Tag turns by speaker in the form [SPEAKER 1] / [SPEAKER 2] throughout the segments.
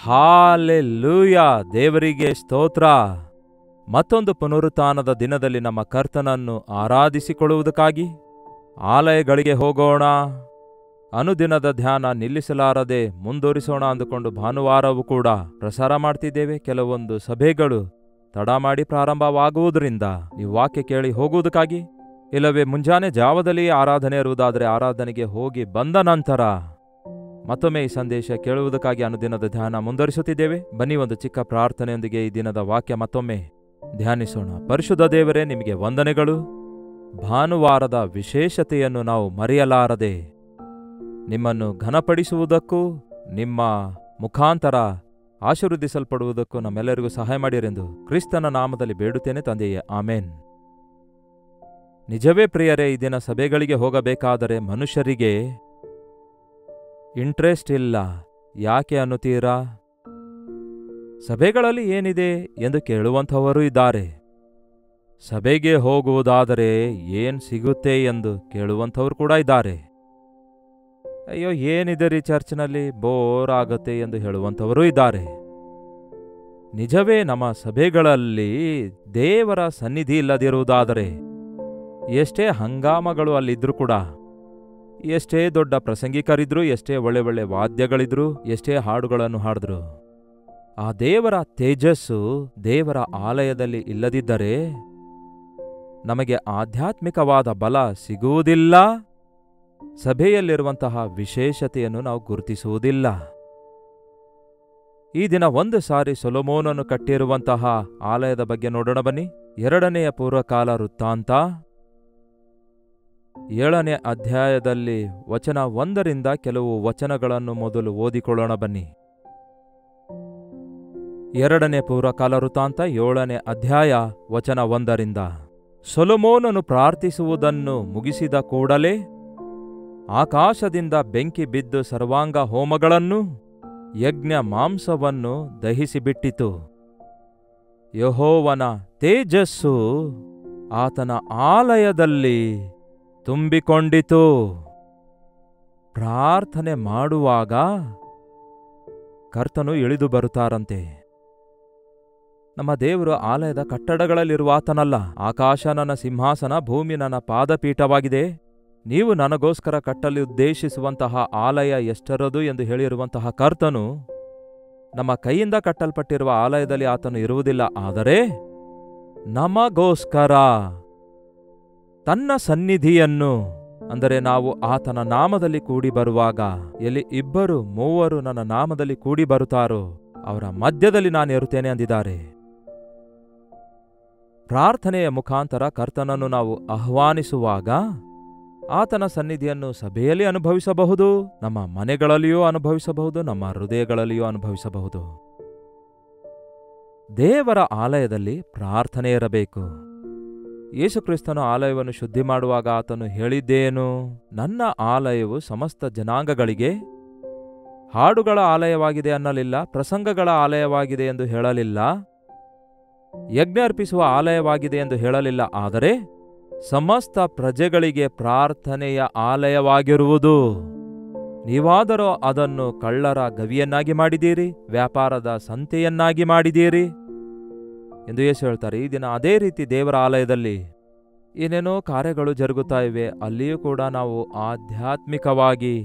[SPEAKER 1] Hallelujah, ದೇವರಿಗೆ ಸ್ತೋತ್ರ. ಮತ್ತೊಂದು ಪುನರುತ್ಥಾನದ ದಿನದಲ್ಲಿ ನಮ್ಮ ಕರ್ತನನ್ನು ಆರಾಧಿಸಿಕೊಳ್ಳುವುದಕ್ಕಾಗಿ ಆಲಯಗಳಿಗೆ ಹೋಗೋಣ. ಅನುದಿನದ ಧ್ಯಾನ ನಿಲ್ಲಿಸಲಾರದೆ ಮುಂದುವರಿಸೋಣ ಅಂದುಕೊಂಡು ಭಾನುವಾರವೂ ಕೂಡ ಪ್ರಸಾರ ಮಾಡ್ತಿದ್ದೇವೆ. ಕೆಲವೊಂದು ಸಭೆಗಳು ತಡ ಮಾಡಿ ಪ್ರಾರಂಭವಾಗುವುದರಿಂದ ನೀವು ವಾಕ್ಯ ಕೇಳಿ ಹೋಗುವುದಕ್ಕಾಗಿ, ಇಲ್ಲವೇ ಮುಂಜಾನೆ ಜಾವದಲ್ಲಿ ಆರಾಧನೆ ಇರುವುದಾದರೆ ಆರಾಧನೆಗೆ ಹೋಗಿ ಬಂದ ನಂತರ ಮತ್ತೊಮ್ಮೆ ಈ ಸಂದೇಶ ಕೇಳುವುದಕ್ಕಾಗಿ ಅನುದಿನದ ಧ್ಯಾನ ಮುಂದುವರಿಸುತ್ತಿದ್ದೇವೆ. ಬನ್ನಿ, ಒಂದು ಚಿಕ್ಕ ಪ್ರಾರ್ಥನೆಯೊಂದಿಗೆ ಈ ದಿನದ ವಾಕ್ಯ ಮತ್ತೊಮ್ಮೆ ಧ್ಯಾನಿಸೋಣ. ಪರಿಶುದ್ಧ ದೇವರೇ, ನಿಮಗೆ ವಂದನೆಗಳು. ಭಾನುವಾರದ ವಿಶೇಷತೆಯನ್ನು ನಾವು ಮರೆಯಲಾರದೆ ನಿಮ್ಮನ್ನು ಘನಪಡಿಸುವುದಕ್ಕೂ ನಿಮ್ಮ ಮುಖಾಂತರ ಆಶೀರ್ವದಿಸಲ್ಪಡುವುದಕ್ಕೂ ನಮ್ಮೆಲ್ಲರಿಗೂ ಸಹಾಯ ಮಾಡಿರೆಂದು ಕ್ರಿಸ್ತನ ನಾಮದಲ್ಲಿ ಬೇಡುತ್ತೇನೆ ತಂದೆಯೇ, ಆಮೇನ್. ನಿಜವೇ ಪ್ರಿಯರೇ, ಈ ದಿನ ಸಭೆಗಳಿಗೆ ಹೋಗಬೇಕಾದರೆ ಮನುಷ್ಯರಿಗೆ ಇಂಟ್ರೆಸ್ಟ್ ಇಲ್ಲ. ಯಾಕೆ ಅನ್ನುತ್ತೀರಾ? ಸಭೆಗಳಲ್ಲಿ ಏನಿದೆ ಎಂದು ಕೇಳುವಂಥವರು ಇದ್ದಾರೆ. ಸಭೆಗೆ ಹೋಗುವುದಾದರೆ ಏನ್ ಸಿಗುತ್ತೆ ಎಂದು ಕೇಳುವಂಥವ್ರು ಕೂಡ ಇದ್ದಾರೆ. ಅಯ್ಯೋ, ಏನಿದೆ ರೀ ಚರ್ಚ್ನಲ್ಲಿ, ಬೋರ್ ಆಗತ್ತೆ ಎಂದು ಹೇಳುವಂಥವರು ಇದ್ದಾರೆ. ನಿಜವೇ, ನಮ್ಮ ಸಭೆಗಳಲ್ಲಿ ದೇವರ ಸನ್ನಿಧಿ ಇಲ್ಲದಿರುವುದಾದರೆ ಎಷ್ಟೇ ಹಂಗಾಮಗಳು ಅಲ್ಲಿದ್ರೂ ಕೂಡ, ಎಷ್ಟೇ ದೊಡ್ಡ ಪ್ರಸಂಗಿಕರಿದ್ರು, ಎಷ್ಟೇ ಒಳ್ಳೆ ಒಳ್ಳೆ ವಾದ್ಯಗಳಿದ್ರು, ಎಷ್ಟೇ ಹಾಡುಗಳನ್ನು ಹಾಡಿದ್ರು, ಆ ದೇವರ ತೇಜಸ್ಸು ದೇವರ ಆಲಯದಲ್ಲಿ ಇಲ್ಲದಿದ್ದರೆ ನಮಗೆ ಆಧ್ಯಾತ್ಮಿಕವಾದ ಬಲ ಸಿಗುವುದಿಲ್ಲ. ಸಭೆಯಲ್ಲಿರುವಂತಹ ವಿಶೇಷತೆಯನ್ನು ನಾವು ಗುರುತಿಸುವುದಿಲ್ಲ. ಈ ದಿನ ಒಂದು ಸಾರಿ ಸೊಲೊಮೋನನು ಕಟ್ಟಿರುವಂತಹ ಆಲಯದ ಬಗ್ಗೆ ನೋಡೋಣ ಬನ್ನಿ. 2ನೇ ಪೂರ್ವಕಾಲ ವೃತ್ತಾಂತ 7ನೇ ಅಧ್ಯಾಯದಲ್ಲಿ ವಚನ 1ರಿಂದ ಕೆಲವು ವಚನಗಳನ್ನು ಮೊದಲು ಓದಿಕೊಳ್ಳೋಣ ಬನ್ನಿ. 2ನೇ ಪೂರ್ವಕಾಲ ವೃತ್ತಾಂತ 7ನೇ ಅಧ್ಯಾಯ ವಚನ 1ರಿಂದ. ಸೊಲೊಮೋನನು ಪ್ರಾರ್ಥಿಸುವುದನ್ನು ಮುಗಿಸಿದ ಕೂಡಲೇ ಆಕಾಶದಿಂದ ಬೆಂಕಿ ಬಿದ್ದು ಸರ್ವಾಂಗ ಹೋಮಗಳನ್ನು ಯಜ್ಞ ಮಾಂಸವನ್ನು ದಹಿಸಿಬಿಟ್ಟಿತು. ಯೆಹೋವನ ತೇಜಸ್ಸು ಆತನ ಆಲಯದಲ್ಲಿ ತುಂಬಿಕೊಂಡಿತು. ಪ್ರಾರ್ಥನೆ ಮಾಡುವಾಗ ಕರ್ತನು ಇಳಿದು ಬರುತ್ತಾರಂತೆ. ನಮ್ಮ ದೇವರು ಆಲಯದ ಕಟ್ಟಡಗಳಲ್ಲಿರುವ ಆತನಲ್ಲ. ಆಕಾಶ ನನ್ನ ಸಿಂಹಾಸನ, ಭೂಮಿ ನನ್ನ ಪಾದಪೀಠವಾಗಿದೆ. ನೀವು ನನಗೋಸ್ಕರ ಕಟ್ಟಲು ಉದ್ದೇಶಿಸುವಂತಹ ಆಲಯ ಎಷ್ಟರದು ಎಂದು ಹೇಳಿರುವಂತಹ ಕರ್ತನು ನಮ್ಮ ಕೈಯಿಂದ ಕಟ್ಟಲ್ಪಟ್ಟಿರುವ ಆಲಯದಲ್ಲಿ ಆತನು ಇರುವುದಿಲ್ಲ. ಆದರೆ ನಮಗೋಸ್ಕರ ತನ್ನ ಸನ್ನಿಧಿಯನ್ನು, ಅಂದರೆ ನಾವು ಆತನ ನಾಮದಲ್ಲಿ ಕೂಡಿ ಬರುವಾಗ, ಎಲ್ಲಿ 2-3 ನನ್ನ ನಾಮದಲ್ಲಿ ಕೂಡಿ ಬರುತ್ತಾರೋ ಅವರ ಮಧ್ಯದಲ್ಲಿ ನಾನು ಇರುತ್ತೇನೆ ಅಂದಿದ್ದಾರೆ. ಪ್ರಾರ್ಥನೆಯ ಮುಖಾಂತರ ಕರ್ತನನ್ನು ನಾವು ಆಹ್ವಾನಿಸುವಾಗ ಆತನ ಸನ್ನಿಧಿಯನ್ನು ಸಭೆಯಲ್ಲಿ ಅನುಭವಿಸಬಹುದು, ನಮ್ಮ ಮನೆಗಳಲ್ಲಿಯೂ ಅನುಭವಿಸಬಹುದು, ನಮ್ಮ ಹೃದಯಗಳಲ್ಲಿಯೂ ಅನುಭವಿಸಬಹುದು. ದೇವರ ಆಲಯದಲ್ಲಿ ಪ್ರಾರ್ಥನೆ ಇರಬೇಕು. ಯೇಸುಕ್ರಿಸ್ತನ ಆಲಯವನ್ನು ಶುದ್ಧಿ ಮಾಡುವಾಗ ಆತನು ಹೇಳಿದ್ದೇನು? ನನ್ನ ಆಲಯವು ಸಮಸ್ತ ಜನಾಂಗಗಳಿಗೆ ಹಾಡುಗಳ ಆಲಯವಾಗಿದೆ ಅನ್ನಲಿಲ್ಲ, ಪ್ರಸಂಗಗಳ ಆಲಯವಾಗಿದೆ ಎಂದು ಹೇಳಲಿಲ್ಲ, ಯಜ್ಞ ಅರ್ಪಿಸುವ ಆಲಯವಾಗಿದೆ ಎಂದು ಹೇಳಲಿಲ್ಲ. ಆದರೆ ಸಮಸ್ತ ಪ್ರಜೆಗಳಿಗೆ ಪ್ರಾರ್ಥನೆಯ ಆಲಯವಾಗಿರುವುದು. ನೀವಾದರೋ ಅದನ್ನು ಕಳ್ಳರ ಗವಿಯನ್ನಾಗಿ ಮಾಡಿದ್ದೀರಿ, ವ್ಯಾಪಾರದ ಸಂತೆಯನ್ನಾಗಿ ಮಾಡಿದ್ದೀರಿ ಎಂದು ಯೇಸು ಹೇಳ್ತಾರೆ. ಈ ದಿನ ಅದೇ ರೀತಿ ದೇವರ ಆಲಯದಲ್ಲಿ ಏನೇನೋ ಕಾರ್ಯಗಳು ಜರುಗುತ್ತಾ ಇವೆ. ಅಲ್ಲಿಯೂ ಕೂಡ ನಾವು ಆಧ್ಯಾತ್ಮಿಕವಾಗಿ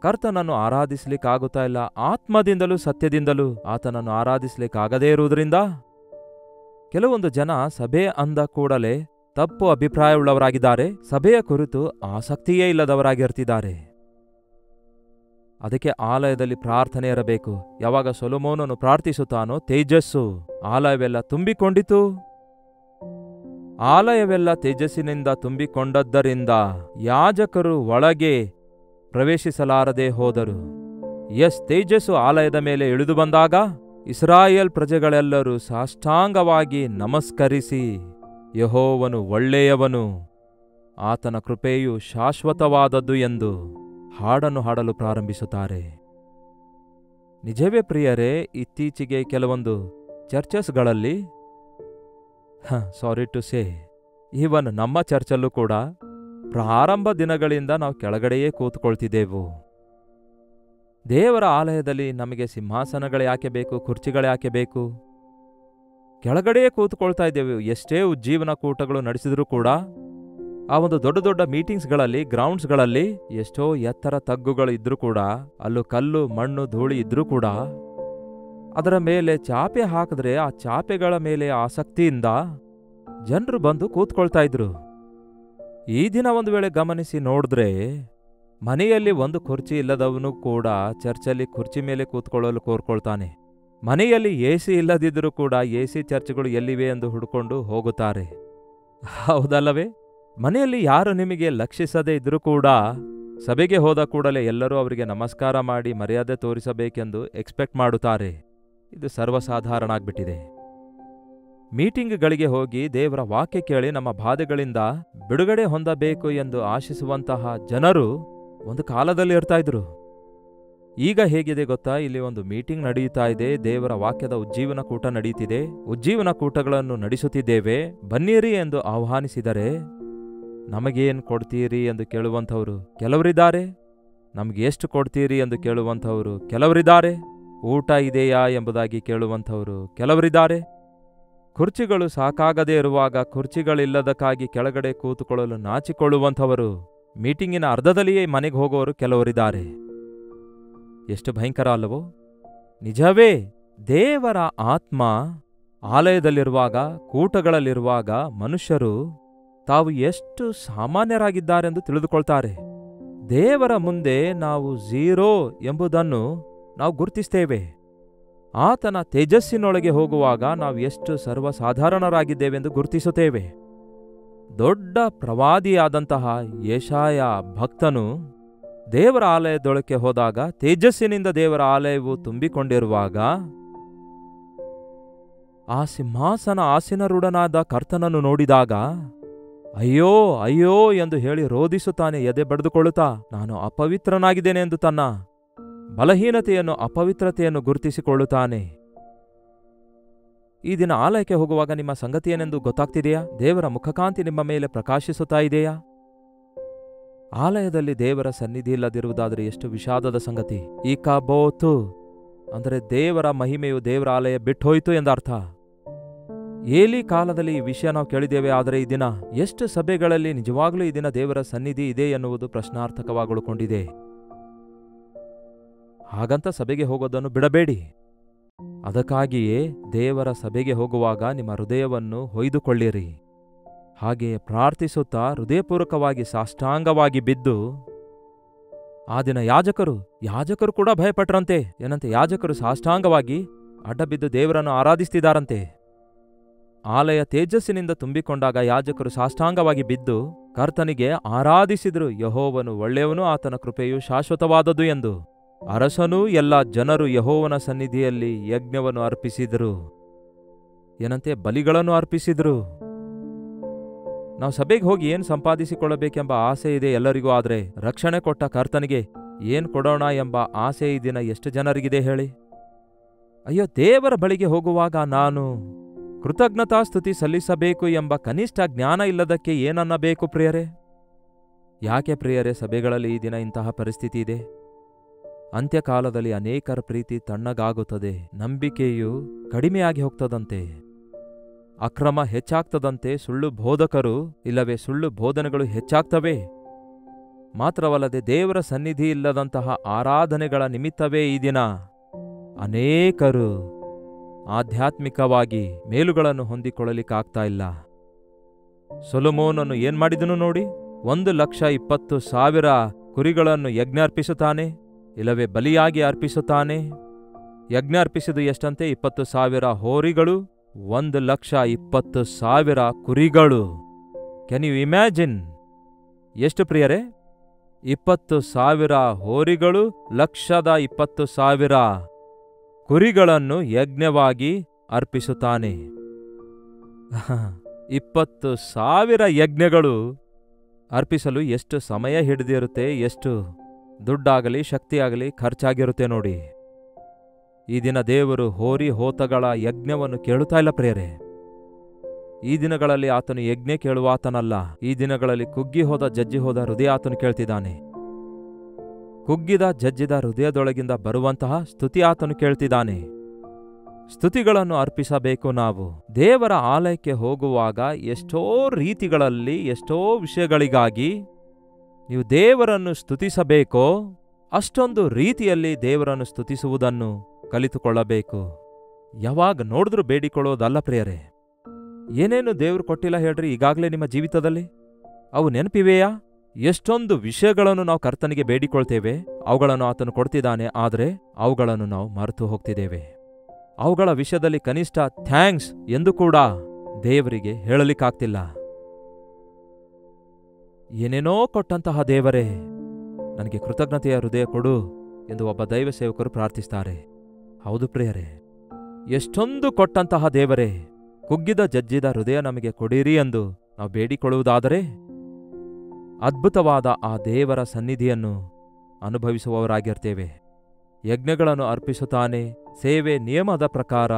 [SPEAKER 1] ಕರ್ತನನ್ನು ಆರಾಧಿಸ್ಲಿಕ್ಕಾಗುತ್ತಾ ಇಲ್ಲ. ಆತ್ಮದಿಂದಲೂ ಸತ್ಯದಿಂದಲೂ ಆತನನ್ನು ಆರಾಧಿಸ್ಲಿಕ್ಕಾಗದೇ ಇರುವುದರಿಂದ ಕೆಲವೊಂದು ಜನ ಸಭೆ ಅಂದ ಕೂಡಲೇ ತಪ್ಪು ಅಭಿಪ್ರಾಯವುಳ್ಳವರಾಗಿದ್ದಾರೆ. ಸಭೆಯ ಕುರಿತು ಆಸಕ್ತಿಯೇ ಇಲ್ಲದವರಾಗಿರ್ತಿದ್ದಾರೆ. ಅದಕ್ಕೆ ಆಲಯದಲ್ಲಿ ಪ್ರಾರ್ಥನೆ ಇರಬೇಕು. ಯಾವಾಗ ಸೊಲೊಮೋನನು ಪ್ರಾರ್ಥಿಸುತ್ತಾನೋ ತೇಜಸ್ಸು ಆಲಯವೆಲ್ಲ ತುಂಬಿಕೊಂಡಿತು. ಆಲಯವೆಲ್ಲ ತೇಜಸ್ಸಿನಿಂದ ತುಂಬಿಕೊಂಡದ್ದರಿಂದ ಯಾಜಕರು ಒಳಗೆ ಪ್ರವೇಶಿಸಲಾರದೆ ಹೋದರು. ತೇಜಸ್ಸು ಆಲಯದ ಮೇಲೆ ಇಳಿದು ಬಂದಾಗ ಇಸ್ರಾಯೇಲ್ ಪ್ರಜೆಗಳೆಲ್ಲರೂ ಸಾಷ್ಟಾಂಗವಾಗಿ ನಮಸ್ಕರಿಸಿ, ಯೆಹೋವನು ಒಳ್ಳೆಯವನು, ಆತನ ಕೃಪೆಯು ಶಾಶ್ವತವಾದದ್ದು ಎಂದು ಹಾಡನ್ನು ಹಾಡಲು ಪ್ರಾರಂಭಿಸುತ್ತಾರೆ. ನಿಜವೇ ಪ್ರಿಯರೇ, ಇತ್ತೀಚೆಗೆ ಕೆಲವೊಂದು ಚರ್ಚಸ್ಗಳಲ್ಲಿ, ಸಾರಿ ಟು ಸೇ, ಈವನ್ ನಮ್ಮ ಚರ್ಚಲ್ಲೂ ಕೂಡ ಪ್ರಾರಂಭ ದಿನಗಳಿಂದ ನಾವು ಕೆಳಗಡೆಯೇ ಕೂತ್ಕೊಳ್ತಿದ್ದೆವು. ದೇವರ ಆಲಯದಲ್ಲಿ ನಮಗೆ ಸಿಂಹಾಸನಗಳು ಯಾಕೆ ಬೇಕು, ಕುರ್ಚಿಗಳು ಯಾಕೆ ಬೇಕು? ಕೆಳಗಡೆಯೇ ಕೂತ್ಕೊಳ್ತಾ ಇದ್ದೇವೆ. ಎಷ್ಟೇ ಉಜ್ಜೀವನ ಕೂಟಗಳು ನಡೆಸಿದ್ರೂ ಕೂಡ ಆ ಒಂದು ದೊಡ್ಡ ದೊಡ್ಡ ಮೀಟಿಂಗ್ಸ್ಗಳಲ್ಲಿ, ಗ್ರೌಂಡ್ಸ್ಗಳಲ್ಲಿ ಎಷ್ಟೋ ಎತ್ತರ ತಗ್ಗುಗಳು ಇದ್ರೂ ಕೂಡ, ಅಲ್ಲೂ ಕಲ್ಲು ಮಣ್ಣು ಧೂಳಿ ಇದ್ರೂ ಕೂಡ ಅದರ ಮೇಲೆ ಚಾಪೆ ಹಾಕಿದ್ರೆ ಆ ಚಾಪೆಗಳ ಮೇಲೆ ಆಸಕ್ತಿಯಿಂದ ಜನರು ಬಂದು ಕೂತ್ಕೊಳ್ತಾ ಇದ್ರು. ಈ ದಿನ ಒಂದು ವೇಳೆ ಗಮನಿಸಿ ನೋಡಿದ್ರೆ, ಮನೆಯಲ್ಲಿ ಒಂದು ಕುರ್ಚಿ ಇಲ್ಲದವನು ಕೂಡ ಚರ್ಚಲ್ಲಿ ಕುರ್ಚಿ ಮೇಲೆ ಕೂತ್ಕೊಳ್ಳಲು ಕೋರ್ಕೊಳ್ತಾನೆ. ಮನೆಯಲ್ಲಿ ಎಸಿ ಇಲ್ಲದಿದ್ದರೂ ಕೂಡ ಎಸಿ ಚರ್ಚ್ಗಳು ಎಲ್ಲಿವೆ ಎಂದು ಹುಡುಕೊಂಡು ಹೋಗುತ್ತಾರೆ. ಹೌದಲ್ಲವೇ? ಮನೆಯಲ್ಲಿ ಯಾರು ನಿಮಗೆ ಲಕ್ಷಿಸದೇ ಇದ್ರೂ ಕೂಡ ಸಭೆಗೆ ಹೋದ ಕೂಡಲೇ ಎಲ್ಲರೂ ಅವರಿಗೆ ನಮಸ್ಕಾರ ಮಾಡಿ ಮರ್ಯಾದೆ ತೋರಿಸಬೇಕೆಂದು ಎಕ್ಸ್ಪೆಕ್ಟ್ ಮಾಡುತ್ತಾರೆ. ಇದು ಸರ್ವಸಾಧಾರಣ ಆಗ್ಬಿಟ್ಟಿದೆ. ಮೀಟಿಂಗ್ಗಳಿಗೆ ಹೋಗಿ ದೇವರ ವಾಕ್ಯ ಕೇಳಿ ನಮ್ಮ ಬಾಧೆಗಳಿಂದ ಬಿಡುಗಡೆ ಹೊಂದಬೇಕು ಎಂದು ಆಶಿಸುವಂತಹ ಜನರು ಒಂದು ಕಾಲದಲ್ಲಿ ಇರ್ತಾ ಇದ್ರು. ಈಗ ಹೇಗಿದೆ ಗೊತ್ತಾ? ಇಲ್ಲಿ ಒಂದು ಮೀಟಿಂಗ್ ನಡೆಯುತ್ತಾ ಇದೆ, ದೇವರ ವಾಕ್ಯದ ಉಜ್ಜೀವನ ಕೂಟ ನಡೆಯುತ್ತಿದೆ, ಉಜ್ಜೀವನ ಕೂಟಗಳನ್ನು ನಡೆಸುತ್ತಿದ್ದೇವೆ, ಬನ್ನಿರಿ ಎಂದು ಆಹ್ವಾನಿಸಿದರೆ ನಮಗೇನು ಕೊಡ್ತೀರಿ ಎಂದು ಕೇಳುವಂಥವರು ಕೆಲವರಿದ್ದಾರೆ, ನಮಗೆ ಎಷ್ಟು ಕೊಡ್ತೀರಿ ಎಂದು ಕೇಳುವಂಥವರು ಕೆಲವರಿದ್ದಾರೆ, ಊಟ ಇದೆಯಾ ಎಂಬುದಾಗಿ ಕೇಳುವಂಥವರು ಕೆಲವರಿದ್ದಾರೆ. ಕುರ್ಚಿಗಳು ಸಾಕಾಗದೇ ಇರುವಾಗ ಕುರ್ಚಿಗಳಿಲ್ಲದಕ್ಕಾಗಿ ಕೆಳಗಡೆ ಕೂತುಕೊಳ್ಳಲು ನಾಚಿಕೊಳ್ಳುವಂಥವರು, ಮೀಟಿಂಗಿನ ಅರ್ಧದಲ್ಲಿಯೇ ಮನೆಗೆ ಹೋಗೋರು ಕೆಲವರಿದ್ದಾರೆ. ಎಷ್ಟು ಭಯಂಕರ ಅಲ್ಲವೋ? ನಿಜವೇ, ದೇವರ ಆತ್ಮ ಆಲಯದಲ್ಲಿರುವಾಗ, ಕೂಟಗಳಲ್ಲಿರುವಾಗ ಮನುಷ್ಯರು ತಾವು ಎಷ್ಟು ಸಾಮಾನ್ಯರಾಗಿದ್ದಾರೆಂದು ತಿಳಿದುಕೊಳ್ತಾರೆ. ದೇವರ ಮುಂದೆ ನಾವು ಝೀರೋ ಎಂಬುದನ್ನು ನಾವು ಗುರುತಿಸ್ತೇವೆ. ಆತನ ತೇಜಸ್ಸಿನೊಳಗೆ ಹೋಗುವಾಗ ನಾವು ಎಷ್ಟು ಸರ್ವಸಾಧಾರಣರಾಗಿದ್ದೇವೆಂದು ಗುರುತಿಸುತ್ತೇವೆ. ದೊಡ್ಡ ಪ್ರವಾದಿಯಾದಂತಹ ಯೆಶಾಯ ಭಕ್ತನು ದೇವರ ಆಲಯದೊಳಕ್ಕೆ ಹೋದಾಗ, ತೇಜಸ್ಸಿನಿಂದ ದೇವರ ಆಲಯವು ತುಂಬಿಕೊಂಡಿರುವಾಗ, ಆ ಸಿಂಹಾಸನ ಆಸೀನರೂಢನಾದ ಕರ್ತನನ್ನು ನೋಡಿದಾಗ ಅಯ್ಯೋ ಅಯ್ಯೋ ಎಂದು ಹೇಳಿ ರೋಧಿಸುತ್ತಾನೆ, ಎದೆ ಬಡಿದುಕೊಳ್ಳುತ್ತಾ ನಾನು ಅಪವಿತ್ರನಾಗಿದ್ದೇನೆ ಎಂದು ತನ್ನ ಬಲಹೀನತೆಯನ್ನು, ಅಪವಿತ್ರತೆಯನ್ನು ಗುರುತಿಸಿಕೊಳ್ಳುತ್ತಾನೆ. ಈ ದಿನ ಆಲಯಕ್ಕೆ ಹೋಗುವಾಗ ನಿಮ್ಮ ಸಂಗತಿ ಏನೆಂದು ಗೊತ್ತಾಗ್ತಿದೆಯಾ? ದೇವರ ಮುಖಕಾಂತಿ ನಿಮ್ಮ ಮೇಲೆ ಪ್ರಕಾಶಿಸುತ್ತಾ ಇದೆಯಾ? ಆಲಯದಲ್ಲಿ ದೇವರ ಸನ್ನಿಧಿ ಇಲ್ಲದಿರುವುದಾದರೆ ಎಷ್ಟು ವಿಷಾದದ ಸಂಗತಿ. ಈಕಾಬೋತು ಅಂದರೆ ದೇವರ ಮಹಿಮೆಯು ದೇವರ ಆಲಯ ಬಿಟ್ಟೋಯ್ತು ಎಂದರ್ಥ. ಏಲಿ ಕಾಲದಲ್ಲಿ ಈ ವಿಷಯ ನಾವು ಕೇಳಿದ್ದೇವೆ. ಆದರೆ ಈ ದಿನ ಎಷ್ಟು ಸಭೆಗಳಲ್ಲಿ ನಿಜವಾಗ್ಲೂ ಈ ದಿನ ದೇವರ ಸನ್ನಿಧಿ ಇದೆ ಎನ್ನುವುದು ಪ್ರಶ್ನಾರ್ಥಕವಾಗಿ ಉಳ್ಕೊಂಡಿದೆ. ಹಾಗಂತ ಸಭೆಗೆ ಹೋಗೋದನ್ನು ಬಿಡಬೇಡಿ. ಅದಕ್ಕಾಗಿಯೇ ದೇವರ ಸಭೆಗೆ ಹೋಗುವಾಗ ನಿಮ್ಮ ಹೃದಯವನ್ನು ಹೊಯ್ದುಕೊಳ್ಳಿರಿ. ಹಾಗೆಯೇ ಪ್ರಾರ್ಥಿಸುತ್ತಾ ಹೃದಯಪೂರ್ವಕವಾಗಿ ಸಾಷ್ಟಾಂಗವಾಗಿ ಬಿದ್ದು, ಆ ದಿನ ಯಾಜಕರು ಕೂಡ ಭಯಪಟ್ರಂತೆ. ಏನಂತೆ? ಯಾಜಕರು ಸಾಷ್ಟಾಂಗವಾಗಿ ಅಡ್ಡಬಿದ್ದು ದೇವರನ್ನು ಆರಾಧಿಸ್ತಿದ್ದಾರಂತೆ. ಆಲಯ ತೇಜಸ್ಸಿನಿಂದ ತುಂಬಿಕೊಂಡಾಗ ಯಾಜಕರು ಸಾಷ್ಟಾಂಗವಾಗಿ ಬಿದ್ದು ಕರ್ತನಿಗೆ ಆರಾಧಿಸಿದರು. ಯೆಹೋವನು ಒಳ್ಳೆಯವನು, ಆತನ ಕೃಪೆಯು ಶಾಶ್ವತವಾದದು ಎಂದು. ಅರಸನೂ ಎಲ್ಲ ಜನರು ಯೆಹೋವನ ಸನ್ನಿಧಿಯಲ್ಲಿ ಯಜ್ಞವನ್ನು ಅರ್ಪಿಸಿದರು. ಏನಂತೆ? ಬಲಿಗಳನ್ನು ಅರ್ಪಿಸಿದರು. ನಾವು ಸಭೆಗೆ ಹೋಗಿ ಏನು ಸಂಪಾದಿಸಿಕೊಳ್ಳಬೇಕೆಂಬ ಆಸೆ ಇದೆ ಎಲ್ಲರಿಗೂ. ಆದರೆ ರಕ್ಷಣೆ ಕೊಟ್ಟ ಕರ್ತನಿಗೆ ಏನು ಕೊಡೋಣ ಎಂಬ ಆಸೆ ಈ ದಿನ ಎಷ್ಟು ಜನರಿಗಿದೆ ಹೇಳಿ? ಅಯ್ಯೋ, ದೇವರ ಬಳಿಗೆ ಹೋಗುವಾಗ ನಾನು ಕೃತಜ್ಞತಾ ಸ್ತುತಿ ಸಲ್ಲಿಸಬೇಕು ಎಂಬ ಕನಿಷ್ಠ ಜ್ಞಾನ ಇಲ್ಲದಕ್ಕೆ ಏನನ್ನಬೇಕು ಪ್ರಿಯರೇ? ಯಾಕೆ ಪ್ರಿಯರೇ ಸಭೆಗಳಲ್ಲಿ ಈ ದಿನ ಇಂತಹ ಪರಿಸ್ಥಿತಿ ಇದೆ? ಅಂತ್ಯಕಾಲದಲ್ಲಿ ಅನೇಕರ ಪ್ರೀತಿ ತಣ್ಣಗಾಗುತ್ತದೆ, ನಂಬಿಕೆಯು ಕಡಿಮೆಯಾಗಿ ಹೋಗ್ತದಂತೆ, ಅಕ್ರಮ ಹೆಚ್ಚಾಗ್ತದಂತೆ, ಸುಳ್ಳು ಬೋಧಕರು ಇಲ್ಲವೇ ಸುಳ್ಳು ಬೋಧನೆಗಳು ಹೆಚ್ಚಾಗ್ತವೆ. ಮಾತ್ರವಲ್ಲದೆ ದೇವರ ಸನ್ನಿಧಿ ಇಲ್ಲದಂತಹ ಆರಾಧನೆಗಳ ನಿಮಿತ್ತವೇ ಈ ದಿನ ಅನೇಕರು ಆಧ್ಯಾತ್ಮಿಕವಾಗಿ ಮೇಲುಗಳನ್ನು ಹೊಂದಿಕೊಳ್ಳಲಿಕ್ಕಾಗ್ತಾ ಇಲ್ಲ. ಸೊಲೊಮೋನನು ಏನ್ ಮಾಡಿದನು ನೋಡಿ? 1,20,000 ಕುರಿಗಳನ್ನು ಯಜ್ಞ ಅರ್ಪಿಸುತ್ತಾನೆ, ಇಲ್ಲವೇ ಬಲಿಯಾಗಿ ಅರ್ಪಿಸುತ್ತಾನೆ. ಯಜ್ಞ ಅರ್ಪಿಸಿದು ಎಷ್ಟಂತೆ? 20,000 ಹೋರಿಗಳು, 1,20,000 ಕುರಿಗಳು. Can you imagine? ಎಷ್ಟು ಪ್ರಿಯರೇ? 20,000 ಹೋರಿಗಳು, 1,20,000 ಕುರಿಗಳನ್ನು ಯಜ್ಞವಾಗಿ ಅರ್ಪಿಸುತ್ತಾನೆ. 20,000 ಯಜ್ಞಗಳು ಅರ್ಪಿಸಲು ಎಷ್ಟು ಸಮಯ ಹಿಡಿದಿರುತ್ತೆ, ಎಷ್ಟು ದುಡ್ಡಾಗಲಿ ಶಕ್ತಿಯಾಗಲಿ ಖರ್ಚಾಗಿರುತ್ತೆ ನೋಡಿ. ಈ ದಿನ ದೇವರು ಹೋರಿ ಹೋತಗಳ ಯಜ್ಞವನ್ನು ಕೇಳುತ್ತಾ ಇಲ್ಲ ಪ್ರಿಯರೇ. ಈ ದಿನಗಳಲ್ಲಿ ಆತನು ಯಜ್ಞ ಕೇಳುವಾತನಲ್ಲ. ಈ ದಿನಗಳಲ್ಲಿ ಕುಗ್ಗಿ ಹೋದ, ಜಜ್ಜಿ ಹೋದ ಹೃದಯ ಆತನು ಕೇಳ್ತಿದ್ದಾನೆ. ಕುಗ್ಗಿದ ಜಜ್ಜಿದ ಹೃದಯದೊಳಗಿಂದ ಬರುವಂತಹ ಸ್ತುತಿ ಆತನು ಕೇಳ್ತಿದ್ದಾನೆ. ಸ್ತುತಿಗಳನ್ನು ಅರ್ಪಿಸಬೇಕು. ನಾವು ದೇವರ ಆಲಯಕ್ಕೆ ಹೋಗುವಾಗ ಎಷ್ಟೋ ರೀತಿಗಳಲ್ಲಿ ಎಷ್ಟೋ ವಿಷಯಗಳಿಗಾಗಿ ನೀವು ದೇವರನ್ನು ಸ್ತುತಿಸಬೇಕೋ ಅಷ್ಟೊಂದು ರೀತಿಯಲ್ಲಿ ದೇವರನ್ನು ಸ್ತುತಿಸುವುದನ್ನು ಕಲಿತುಕೊಳ್ಳಬೇಕು. ಯಾವಾಗ ನೋಡಿದ್ರೂ ಬೇಡಿಕೊಳ್ಳೋದಲ್ಲ ಪ್ರಿಯರೇ. ಏನೇನು ದೇವರು ಕೊಟ್ಟಿಲ್ಲ ಹೇಳ್ರಿ ಈಗಾಗಲೇ ನಿಮ್ಮ ಜೀವಿತದಲ್ಲಿ? ಅವು ನೆನಪಿವೆಯಾ? ಎಷ್ಟೊಂದು ವಿಷಯಗಳನ್ನು ನಾವು ಕರ್ತನಿಗೆ ಬೇಡಿಕೊಳ್ತೇವೆ, ಅವುಗಳನ್ನು ಆತನು ಕೊಡ್ತಿದ್ದಾನೆ, ಆದರೆ ಅವುಗಳನ್ನು ನಾವು ಮರೆತು ಹೋಗ್ತಿದ್ದೇವೆ. ಅವುಗಳ ವಿಷಯದಲ್ಲಿ ಕನಿಷ್ಠ ಥ್ಯಾಂಕ್ಸ್ ಎಂದು ಕೂಡ ದೇವರಿಗೆ ಹೇಳಲಿಕ್ಕಾಗ್ತಿಲ್ಲ. ಏನೇನೋ ಕೊಟ್ಟಂತಹ ದೇವರೇ, ನನಗೆ ಕೃತಜ್ಞತೆಯ ಹೃದಯ ಕೊಡು ಎಂದು ಒಬ್ಬ ದೈವ ಸೇವಕರು ಪ್ರಾರ್ಥಿಸ್ತಾರೆ. ಹೌದು ಪ್ರಿಯರೇ, ಎಷ್ಟೊಂದು ಕೊಟ್ಟಂತಹ ದೇವರೇ, ಕುಗ್ಗಿದ ಜಜ್ಜಿದ ಹೃದಯ ನಮಗೆ ಕೊಡಿರಿ ಎಂದು ನಾವು ಬೇಡಿಕೊಳ್ಳುವುದಾದರೆ ಅದ್ಭುತವಾದ ಆ ದೇವರ ಸನ್ನಿಧಿಯನ್ನು ಅನುಭವಿಸುವವರಾಗಿರ್ತೇವೆ. ಯಜ್ಞಗಳನ್ನು ಅರ್ಪಿಸುತ್ತಾನೆ, ಸೇವೆ ನಿಯಮದ ಪ್ರಕಾರ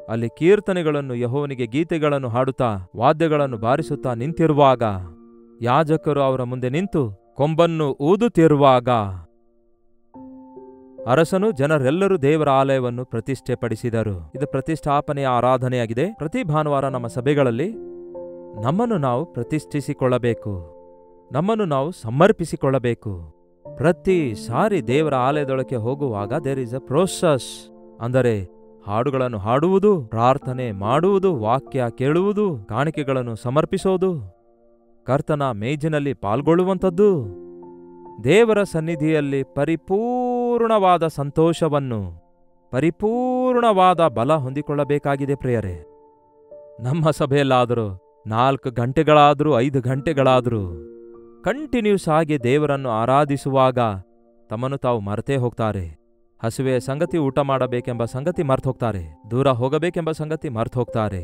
[SPEAKER 1] ಅಲ್ಲಿ ಕೀರ್ತನೆಗಳನ್ನು, ಯೆಹೋವನಿಗೆ ಗೀತೆಗಳನ್ನು ಹಾಡುತ್ತಾ ವಾದ್ಯಗಳನ್ನು ಬಾರಿಸುತ್ತಾ ನಿಂತಿರುವಾಗ, ಯಾಜಕರು ಅವರ ಮುಂದೆ ನಿಂತು ಕೊಂಬನ್ನು ಊದುತ್ತಿರುವಾಗ, ಅರಸನು ಜನರೆಲ್ಲರೂ ದೇವರ ಆಲಯವನ್ನು ಪ್ರತಿಷ್ಠೆಪಡಿಸಿದರು. ಇದು ಪ್ರತಿಷ್ಠಾಪನೆಯ ಆರಾಧನೆಯಾಗಿದೆ. ಪ್ರತಿ ಭಾನುವಾರ ನಮ್ಮ ಸಭೆಗಳಲ್ಲಿ ನಮ್ಮನ್ನು ನಾವು ಪ್ರತಿಷ್ಠಿಸಿಕೊಳ್ಳಬೇಕು, ನಮ್ಮನ್ನು ನಾವು ಸಮರ್ಪಿಸಿಕೊಳ್ಳಬೇಕು. ಪ್ರತಿ ಸಾರಿ ದೇವರ ಆಲಯದೊಳಕ್ಕೆ ಹೋಗುವಾಗ ದೇರ್ ಇಸ್ ಅ ಪ್ರೋಸೆಸ್. ಅಂದರೆ ಹಾಡುಗಳನ್ನು ಹಾಡುವುದು, ಪ್ರಾರ್ಥನೆ ಮಾಡುವುದು, ವಾಕ್ಯ ಕೇಳುವುದು, ಕಾಣಿಕೆಗಳನ್ನು ಸಮರ್ಪಿಸೋದು, ಕರ್ತನ ಮೇಜಿನಲ್ಲಿ ಪಾಲ್ಗೊಳ್ಳುವಂಥದ್ದು, ದೇವರ ಸನ್ನಿಧಿಯಲ್ಲಿ ಪರಿಪೂರ್ಣವಾದ ಸಂತೋಷವನ್ನು, ಪರಿಪೂರ್ಣವಾದ ಬಲ ಹೊಂದಿಕೊಳ್ಳಬೇಕಾಗಿದೆ ಪ್ರಿಯರೇ. ನಮ್ಮ ಸಭೆಯಲ್ಲಾದರೂ 4 ಗಂಟೆಗಳಾದರೂ 5 ಗಂಟೆಗಳಾದರೂ ಕಂಟಿನ್ಯೂಸ್ ಆಗಿ ದೇವರನ್ನು ಆರಾಧಿಸುವಾಗ ತಮ್ಮನ್ನು ತಾವು ಮರೆತೇ ಹೋಗ್ತಾರೆ. ಹಸುವೆಯ ಸಂಗತಿ ಊಟ ಮಾಡಬೇಕೆಂಬ ಸಂಗತಿ ಮರ್ತು ಹೋಗ್ತಾರೆ, ದೂರ ಹೋಗಬೇಕೆಂಬ ಸಂಗತಿ ಮರ್ತು ಹೋಗ್ತಾರೆ.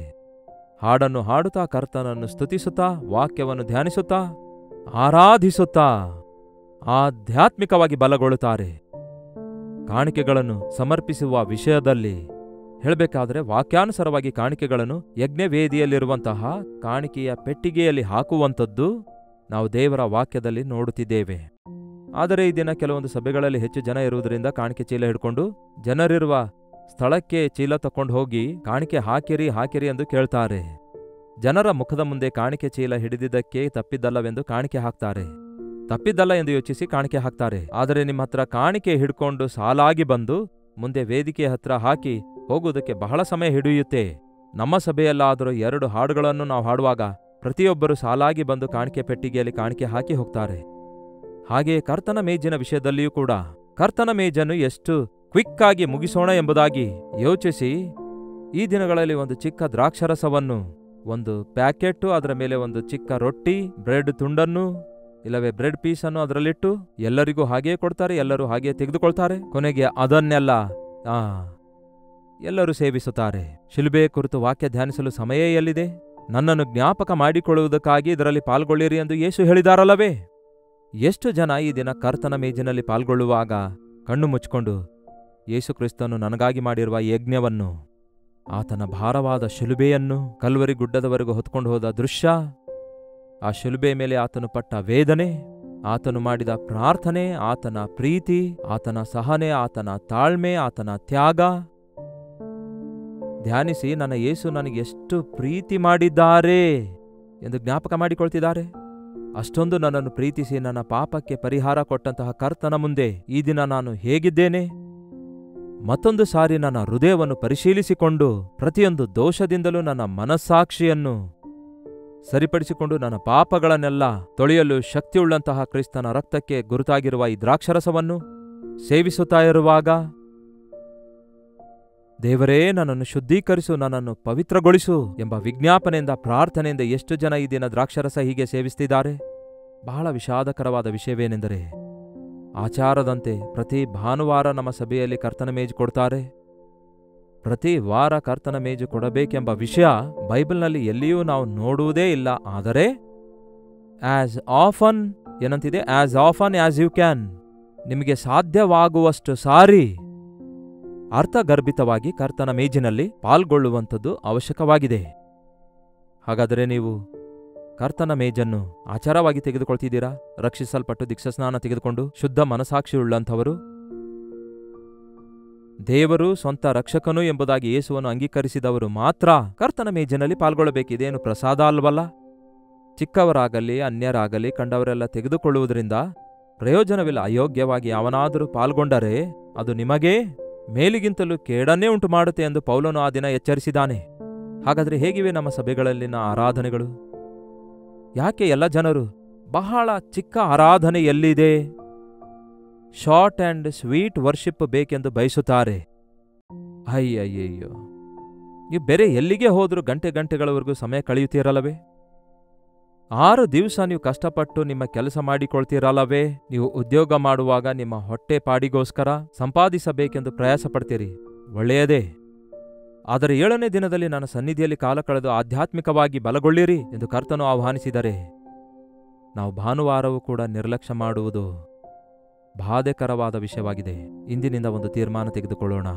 [SPEAKER 1] ಹಾಡನ್ನು ಹಾಡುತ್ತಾ, ಕರ್ತನನ್ನು ಸ್ತುತಿಸುತ್ತಾ, ವಾಕ್ಯವನ್ನು ಧ್ಯಾನಿಸುತ್ತಾ, ಆರಾಧಿಸುತ್ತಾ ಆಧ್ಯಾತ್ಮಿಕವಾಗಿ ಬಲಗೊಳ್ಳುತ್ತಾರೆ. ಕಾಣಿಕೆಗಳನ್ನು ಸಮರ್ಪಿಸುವ ವಿಷಯದಲ್ಲಿ ಹೇಳಬೇಕಾದರೆ ವಾಕ್ಯಾನುಸಾರವಾಗಿ ಕಾಣಿಕೆಗಳನ್ನು ಯಜ್ಞವೇದಿಯಲ್ಲಿರುವಂತಹ ಕಾಣಿಕೆಯ ಪೆಟ್ಟಿಗೆಯಲ್ಲಿ ಹಾಕುವಂಥದ್ದು ನಾವು ದೇವರ ವಾಕ್ಯದಲ್ಲಿ ನೋಡುತ್ತಿದ್ದೇವೆ. ಆದರೆ ಈ ದಿನ ಕೆಲವೊಂದು ಸಭೆಗಳಲ್ಲಿ ಹೆಚ್ಚು ಜನ ಇರುವುದರಿಂದ ಕಾಣಿಕೆ ಚೀಲ ಹಿಡ್ಕೊಂಡು ಜನರಿರುವ ಸ್ಥಳಕ್ಕೆ ಚೀಲ ತಕೊಂಡು ಹೋಗಿ ಕಾಣಿಕೆ ಹಾಕಿರಿ ಎಂದು ಕೇಳ್ತಾರೆ. ಜನರ ಮುಖದ ಮುಂದೆ ಕಾಣಿಕೆ ಚೀಲ ಹಿಡಿದಿದ್ದಕ್ಕೆ ತಪ್ಪಿದ್ದಲ್ಲವೆಂದು ಕಾಣಿಕೆ ಹಾಕ್ತಾರೆ, ತಪ್ಪಿದ್ದಲ್ಲ ಎಂದು ಯೋಚಿಸಿ ಕಾಣಿಕೆ ಹಾಕ್ತಾರೆ. ಆದರೆ ನಿಮ್ಮ ಹತ್ರ ಕಾಣಿಕೆ ಹಿಡ್ಕೊಂಡು ಸಾಲಾಗಿ ಬಂದು ಮುಂದೆ ವೇದಿಕೆ ಹತ್ರ ಹಾಕಿ ಹೋಗುವುದಕ್ಕೆ ಬಹಳ ಸಮಯ ಹಿಡಿಯುತ್ತೆ. ನಮ್ಮ ಸಭೆಯಲ್ಲಾದರೂ 2 ಹಾಡುಗಳನ್ನು ನಾವು ಹಾಡುವಾಗ ಪ್ರತಿಯೊಬ್ಬರು ಸಾಲಾಗಿ ಬಂದು ಕಾಣಿಕೆ ಪೆಟ್ಟಿಗೆಯಲ್ಲಿ ಕಾಣಿಕೆ ಹಾಕಿ ಹೋಗ್ತಾರೆ. ಹಾಗೆಯೇ ಕರ್ತನ ಮೇಜಿನ ವಿಷಯದಲ್ಲಿಯೂ ಕೂಡ ಕರ್ತನ ಮೇಜನ್ನು ಎಷ್ಟು ಕ್ವಿಕ್ ಆಗಿ ಮುಗಿಸೋಣ ಎಂಬುದಾಗಿ ಯೋಚಿಸಿ ಈ ದಿನಗಳಲ್ಲಿ ಒಂದು ಚಿಕ್ಕ ದ್ರಾಕ್ಷರಸವನ್ನು, ಒಂದು ಪ್ಯಾಕೆಟ್ಟು, ಅದರ ಮೇಲೆ ಒಂದು ಚಿಕ್ಕ ರೊಟ್ಟಿ, ಬ್ರೆಡ್ ತುಂಡನ್ನು ಇಲ್ಲವೇ ಬ್ರೆಡ್ ಪೀಸನ್ನು ಅದರಲ್ಲಿಟ್ಟು ಎಲ್ಲರಿಗೂ ಹಾಗೆಯೇ ಕೊಡ್ತಾರೆ, ಎಲ್ಲರೂ ಹಾಗೆಯೇ ತೆಗೆದುಕೊಳ್ತಾರೆ. ಕೊನೆಗೆ ಅದನ್ನೆಲ್ಲ ಎಲ್ಲರೂ ಸೇವಿಸುತ್ತಾರೆ. ಶಿಲುಬೆ ಕುರಿತು ವಾಕ್ಯ ಧ್ಯಾನಿಸಲು ಸಮಯ ಎಲ್ಲಿದೆ? ನನ್ನನ್ನು ಜ್ಞಾಪಕ ಮಾಡಿಕೊಳ್ಳುವುದಕ್ಕಾಗಿ ಇದರಲ್ಲಿ ಪಾಲ್ಗೊಳ್ಳಿರಿ ಎಂದು ಯೇಸು ಹೇಳಿದಾರಲ್ಲವೇ? ಎಷ್ಟು ಜನ ಈ ದಿನ ಕರ್ತನ ಮೇಜಿನಲ್ಲಿ ಪಾಲ್ಗೊಳ್ಳುವಾಗ ಕಣ್ಣು ಮುಚ್ಚಿಕೊಂಡು ಯೇಸು ಕ್ರಿಸ್ತನು ನನಗಾಗಿ ಮಾಡಿರುವ ಯಜ್ಞವನ್ನು, ಆತನ ಭಾರವಾದ ಶಿಲುಬೆಯನ್ನು ಕಲ್ವರಿ ಗುಡ್ಡದವರೆಗೂ ಹೊತ್ಕೊಂಡು ಹೋದ ದೃಶ್ಯ, ಆ ಶಿಲುಬೆ ಮೇಲೆ ಆತನು ಪಟ್ಟ ವೇದನೆ, ಆತನು ಮಾಡಿದ ಪ್ರಾರ್ಥನೆ, ಆತನ ಪ್ರೀತಿ, ಆತನ ಸಹನೆ, ಆತನ ತಾಳ್ಮೆ, ಆತನ ತ್ಯಾಗ ಧ್ಯಾನಿಸಿ ನನ್ನ ಯೇಸು ನನಗೆ ಎಷ್ಟು ಪ್ರೀತಿ ಮಾಡಿದ್ದಾರೆ ಎಂದು ಜ್ಞಾಪಕ ಮಾಡಿಕೊಳ್ತಿದ್ದಾರೆ. ಅಷ್ಟೊಂದು ನನ್ನನ್ನು ಪ್ರೀತಿಸಿ ನನ್ನ ಪಾಪಕ್ಕೆ ಪರಿಹಾರ ಕೊಟ್ಟಂತಹ ಕರ್ತನ ಮುಂದೆ ಈ ದಿನ ನಾನು ಹೇಗಿದ್ದೇನೆ? ಮತ್ತೊಂದು ಸಾರಿ ನನ್ನ ಹೃದಯವನ್ನು ಪರಿಶೀಲಿಸಿಕೊಂಡು ಪ್ರತಿಯೊಂದು ದೋಷದಿಂದಲೂ ನನ್ನ ಮನಸ್ಸಾಕ್ಷಿಯನ್ನು ಸರಿಪಡಿಸಿಕೊಂಡು ನನ್ನ ಪಾಪಗಳನ್ನೆಲ್ಲ ತೊಳೆಯಲು ಶಕ್ತಿಯುಳ್ಳಂತಹ ಕ್ರಿಸ್ತನ ರಕ್ತಕ್ಕೆ ಗುರುತಾಗಿರುವ ಈ ದ್ರಾಕ್ಷರಸವನ್ನು ಸೇವಿಸುತ್ತಾ ಇರುವಾಗ, ದೇವರೇ ನನ್ನನ್ನು ಶುದ್ಧೀಕರಿಸು, ನನ್ನನ್ನು ಪವಿತ್ರಗೊಳಿಸು ಎಂಬ ವಿಜ್ಞಾಪನೆಯಿಂದ, ಪ್ರಾರ್ಥನೆಯಿಂದ ಎಷ್ಟು ಜನ ಈ ದಿನ ದ್ರಾಕ್ಷರಸ ಹೀಗೆ ಸೇವಿಸ್ತಿದ್ದಾರೆ? ಬಹಳ ವಿಷಾದಕರವಾದ ವಿಷಯವೇನೆಂದರೆ, ಆಚಾರದಂತೆ ಪ್ರತಿ ಭಾನುವಾರ ನಮ್ಮ ಸಭೆಯಲ್ಲಿ ಕರ್ತನ ಮೇಜು ಕೊಡ್ತಾರೆ. ಪ್ರತಿ ವಾರ ಕರ್ತನ ಮೇಜು ಕೊಡಬೇಕೆಂಬ ವಿಷಯ ಬೈಬಲ್ನಲ್ಲಿ ಎಲ್ಲಿಯೂ ನಾವು ನೋಡುವುದೇ ಇಲ್ಲ. ಆದರೆ ಆಸ್ ಆಫನ್ ಏನಂತಿದೆ? As often as you can, ನಿಮಗೆ ಸಾಧ್ಯವಾಗುವಷ್ಟು ಸಾರಿ ಅರ್ಥಗರ್ಭಿತವಾಗಿ ಕರ್ತನ ಮೇಜಿನಲ್ಲಿ ಪಾಲ್ಗೊಳ್ಳುವಂಥದ್ದು ಅವಶ್ಯಕವಾಗಿದೆ. ಹಾಗಾದರೆ ನೀವು ಕರ್ತನ ಮೇಜನ್ನು ಆಚಾರವಾಗಿ ತೆಗೆದುಕೊಳ್ತಿದ್ದೀರಾ? ರಕ್ಷಿಸಲ್ಪಟ್ಟು ದೀಕ್ಷಾಸ್ನಾನ ತೆಗೆದುಕೊಂಡು ಶುದ್ಧ ಮನಸಾಕ್ಷಿಯುಳ್ಳಂಥವರು, ದೇವರು ಸ್ವಂತ ರಕ್ಷಕನು ಎಂಬುದಾಗಿ ಯೇಸುವನ್ನು ಅಂಗೀಕರಿಸಿದವರು ಮಾತ್ರ ಕರ್ತನ ಮೇಜಿನಲ್ಲಿ ಪಾಲ್ಗೊಳ್ಳಬೇಕಿದೇನು ಪ್ರಸಾದ ಅಲ್ವಲ್ಲ? ಚಿಕ್ಕವರಾಗಲಿ ಅನ್ಯರಾಗಲಿ ಕಂಡವರೆಲ್ಲ ತೆಗೆದುಕೊಳ್ಳುವುದರಿಂದ ಪ್ರಯೋಜನವಿಲ್ಲ. ಅಯೋಗ್ಯವಾಗಿ ಯಾವನಾದರೂ ಪಾಲ್ಗೊಂಡರೆ ಅದು ನಿಮಗೇ ಮೇಲಿಗಿಂತಲೂ ಕೇಡನ್ನೇ ಉಂಟು ಮಾಡುತ್ತೆ ಎಂದು ಪೌಲನು ಆ ದಿನ ಎಚ್ಚರಿಸಿದ್ದಾನೆ. ಹಾಗಾದರೆ ಹೇಗಿವೆ ನಮ್ಮ ಸಭೆಗಳಲ್ಲಿನ ಆರಾಧನೆಗಳು? ಯಾಕೆ ಎಲ್ಲ ಜನರು ಬಹಳ ಚಿಕ್ಕ ಆರಾಧನೆ ಎಲ್ಲಿದೆ, ಶಾರ್ಟ್ ಆ್ಯಂಡ್ ಸ್ವೀಟ್ ವರ್ಷಿಪ್ ಬೇಕೆಂದು ಬಯಸುತ್ತಾರೆ? ಅಯ್ಯಯ್ಯಯ್ಯೋ, ನೀವು ಬೇರೆ ಎಲ್ಲಿಗೆ ಹೋದರೂ ಗಂಟೆಗಳವರೆಗೂ ಸಮಯ ಕಳೆಯುತ್ತೀರಲ್ಲವೇ? 6 ದಿವಸ ನೀವು ಕಷ್ಟಪಟ್ಟು ನಿಮ್ಮ ಕೆಲಸ ಮಾಡಿಕೊಳ್ತೀರಲ್ಲವೇ? ನೀವು ಉದ್ಯೋಗ ಮಾಡುವಾಗ ನಿಮ್ಮ ಹೊಟ್ಟೆ ಪಾಡಿಗೋಸ್ಕರ ಸಂಪಾದಿಸಬೇಕೆಂದು ಪ್ರಯಾಸ ಪಡ್ತೀರಿ, ಒಳ್ಳೆಯದೇ. ಆದರೆ 7ನೇ ದಿನದಲ್ಲಿ ನನ್ನ ಸನ್ನಿಧಿಯಲ್ಲಿ ಕಾಲ ಕಳೆದು ಆಧ್ಯಾತ್ಮಿಕವಾಗಿ ಬಲಗೊಳ್ಳಿರಿ ಎಂದು ಕರ್ತನು ಆಹ್ವಾನಿಸಿದರೆ ನಾವು ಭಾನುವಾರವೂ ಕೂಡ ನಿರ್ಲಕ್ಷ್ಯ ಮಾಡುವುದು ಬಾಧೆಕರವಾದ ವಿಷಯವಾಗಿದೆ. ಇಂದಿನಿಂದ ಒಂದು ತೀರ್ಮಾನ ತೆಗೆದುಕೊಳ್ಳೋಣ.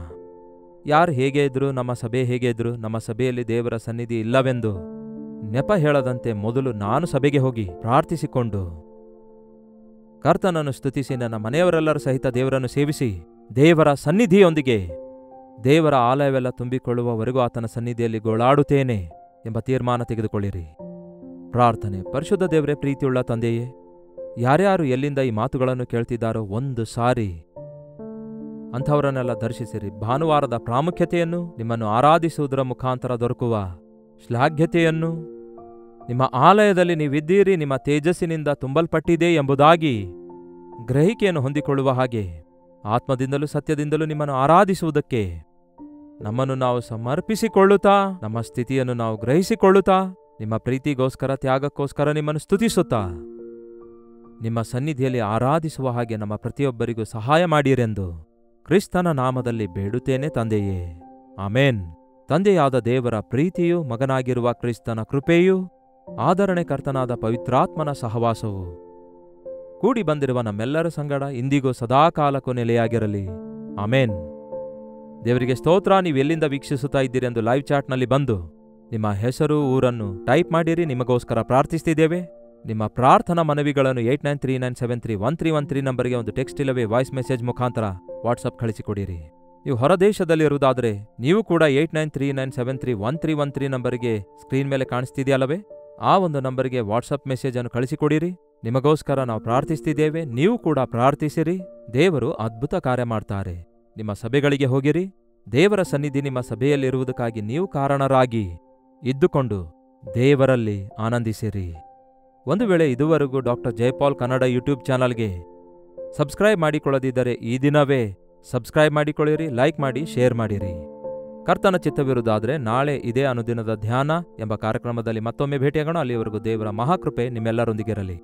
[SPEAKER 1] ಯಾರು ಹೇಗೆ ಇದ್ರು, ನಮ್ಮ ಸಭೆ ಹೇಗೆ ಇದ್ರು, ನಮ್ಮ ಸಭೆಯಲ್ಲಿ ದೇವರ ಸನ್ನಿಧಿ ಇಲ್ಲವೆಂದು ನೆಪ ಹೇಳದಂತೆ ಮೊದಲು ನಾನು ಸಭೆಗೆ ಹೋಗಿ ಪ್ರಾರ್ಥಿಸಿಕೊಂಡು ಕರ್ತನನ್ನು ಸ್ತುತಿಸಿ ನನ್ನ ಮನೆಯವರೆಲ್ಲರ ಸಹಿತ ದೇವರನ್ನು ಸೇವಿಸಿ ದೇವರ ಸನ್ನಿಧಿಯೊಂದಿಗೆ ದೇವರ ಆಲಯವೆಲ್ಲ ತುಂಬಿಕೊಳ್ಳುವವರೆಗೂ ಆತನ ಸನ್ನಿಧಿಯಲ್ಲಿ ಗೋಳಾಡುತ್ತೇನೆ ಎಂಬ ತೀರ್ಮಾನ ತೆಗೆದುಕೊಳ್ಳಿರಿ. ಪ್ರಾರ್ಥನೆ. ಪರಿಶುದ್ಧ ದೇವರೇ, ಪ್ರೀತಿಯುಳ್ಳ ತಂದೆಯೇ, ಯಾರ್ಯಾರು ಎಲ್ಲಿಂದ ಈ ಮಾತುಗಳನ್ನು ಕೇಳ್ತಿದ್ದಾರೋ ಒಂದು ಸಾರಿ ಅಂಥವರನ್ನೆಲ್ಲ ದರ್ಶಿಸಿರಿ. ಭಾನುವಾರದ ಪ್ರಾಮುಖ್ಯತೆಯನ್ನು, ನಿಮ್ಮನ್ನು ಆರಾಧಿಸುವುದರ ಮುಖಾಂತರ ದೊರಕುವ ಶ್ಲಾಘ್ಯತೆಯನ್ನು, ನಿಮ್ಮ ಆಲಯದಲ್ಲಿ ನೀವಿದ್ದೀರಿ, ನಿಮ್ಮ ತೇಜಸ್ಸಿನಿಂದ ತುಂಬಲ್ಪಟ್ಟಿದೆ ಎಂಬುದಾಗಿ ಗ್ರಹಿಕೆಯನ್ನು ಹೊಂದಿಕೊಳ್ಳುವ ಹಾಗೆ ಆತ್ಮದಿಂದಲೂ ಸತ್ಯದಿಂದಲೂ ನಿಮ್ಮನ್ನು ಆರಾಧಿಸುವುದಕ್ಕೆ ನಮ್ಮನ್ನು ನಾವು ಸಮರ್ಪಿಸಿಕೊಳ್ಳುತ್ತಾ, ನಮ್ಮ ಸ್ಥಿತಿಯನ್ನು ನಾವು ಗ್ರಹಿಸಿಕೊಳ್ಳುತ್ತಾ, ನಿಮ್ಮ ಪ್ರೀತಿಗೋಸ್ಕರ ತ್ಯಾಗಕ್ಕೋಸ್ಕರ ನಿಮ್ಮನ್ನು ಸ್ತುತಿಸುತ್ತಾ ನಿಮ್ಮ ಸನ್ನಿಧಿಯಲ್ಲಿ ಆರಾಧಿಸುವ ಹಾಗೆ ನಮ್ಮ ಪ್ರತಿಯೊಬ್ಬರಿಗೂ ಸಹಾಯ ಮಾಡಿರೆಂದು ಕ್ರಿಸ್ತನ ನಾಮದಲ್ಲಿ ಬೇಡುತ್ತೇನೆ ತಂದೆಯೇ, ಆಮೇನ್. ತಂದೆಯಾದ ದೇವರ ಪ್ರೀತಿಯೂ ಮಗನಾಗಿರುವ ಕ್ರಿಸ್ತನ ಕೃಪೆಯೂ ಆದರಣೆ ಕರ್ತನಾದ ಪವಿತ್ರಾತ್ಮನ ಸಹವಾಸವು ಕೂಡಿ ಬಂದಿರುವ ನಮ್ಮೆಲ್ಲರ ಸಂಗಡ ಇಂದಿಗೂ ಸದಾಕಾಲಕ್ಕೂ ನೆಲೆಯಾಗಿರಲಿ, ಆಮೇನ್. ದೇವರಿಗೆ ಸ್ತೋತ್ರ. ನೀವೆಲ್ಲಿಂದ ವೀಕ್ಷಿಸುತ್ತಾ ಇದ್ದೀರೆಂದು ಲೈವ್ ಚಾಟ್ನಲ್ಲಿ ಬಂದು ನಿಮ್ಮ ಹೆಸರು, ಊರನ್ನು ಟೈಪ್ ಮಾಡಿರಿ. ನಿಮಗೋಸ್ಕರ ಪ್ರಾರ್ಥಿಸ್ತಿದ್ದೇವೆ. ನಿಮ್ಮ ಪ್ರಾರ್ಥನಾ ಮನವಿಗಳನ್ನು 8939731313 ನಂಬರ್ಗೆ ಒಂದು ಟೆಕ್ಸ್ಟ್ ಇಲ್ಲವೇ ವಾಯ್ಸ್ ಮೆಸೇಜ್ ಮುಖಾಂತರ ವಾಟ್ಸಪ್ ಕಳಿಸಿಕೊಡಿರಿ. ನೀವು ಹೊರದೇಶದಲ್ಲಿರುವುದಾದರೆ ನೀವು ಕೂಡ 8939731313 ನಂಬರಿಗೆ ಸ್ಕ್ರೀನ್ ಮೇಲೆ ಕಾಣಿಸ್ತಿದೆಯಲ್ಲವೇ, ಆ ಒಂದು ನಂಬರಿಗೆ ವಾಟ್ಸಪ್ ಮೆಸೇಜ್ ಅನ್ನು ಕಳಿಸಿಕೊಡಿರಿ. ನಿಮಗೋಸ್ಕರ ನಾವು ಪ್ರಾರ್ಥಿಸ್ತಿದ್ದೇವೆ, ನೀವು ಕೂಡ ಪ್ರಾರ್ಥಿಸಿರಿ. ದೇವರು ಅದ್ಭುತ ಕಾರ್ಯ ಮಾಡ್ತಾರೆ. ನಿಮ್ಮ ಸಭೆಗಳಿಗೆ ಹೋಗಿರಿ. ದೇವರ ಸನ್ನಿಧಿ ನಿಮ್ಮ ಸಭೆಯಲ್ಲಿರುವುದಕ್ಕಾಗಿ ನೀವು ಕಾರಣರಾಗಿ ಇದ್ದುಕೊಂಡು ದೇವರಲ್ಲಿ ಆನಂದಿಸಿರಿ. ಒಂದು ವೇಳೆ ಇದುವರೆಗೂ ಡಾಕ್ಟರ್ ಜಯಪಾಲ್ ಕನ್ನಡ ಯೂಟ್ಯೂಬ್ ಚಾನಲ್ಗೆ ಸಬ್ಸ್ಕ್ರೈಬ್ ಮಾಡಿಕೊಳ್ಳದಿದ್ದರೆ ಈ ದಿನವೇ ಸಬ್ಸ್ಕ್ರೈಬ್ ಮಾಡಿಕೊಳ್ಳಿರಿ, ಲೈಕ್ ಮಾಡಿ, ಶೇರ್ ಮಾಡಿರಿ. ಕರ್ತನ ಚಿತ್ತವಿರುವುದಾದರೆ ನಾಳೆ ಇದೇ ಅನುದಿನದ ಧ್ಯಾನ ಎಂಬ ಕಾರ್ಯಕ್ರಮದಲ್ಲಿ ಮತ್ತೊಮ್ಮೆ ಭೇಟಿಯಾಗೋಣ. ಅಲ್ಲಿಯವರೆಗೂ ದೇವರ ಮಹಾಕೃಪೆ ನಿಮ್ಮೆಲ್ಲರೊಂದಿಗಿರಲಿ.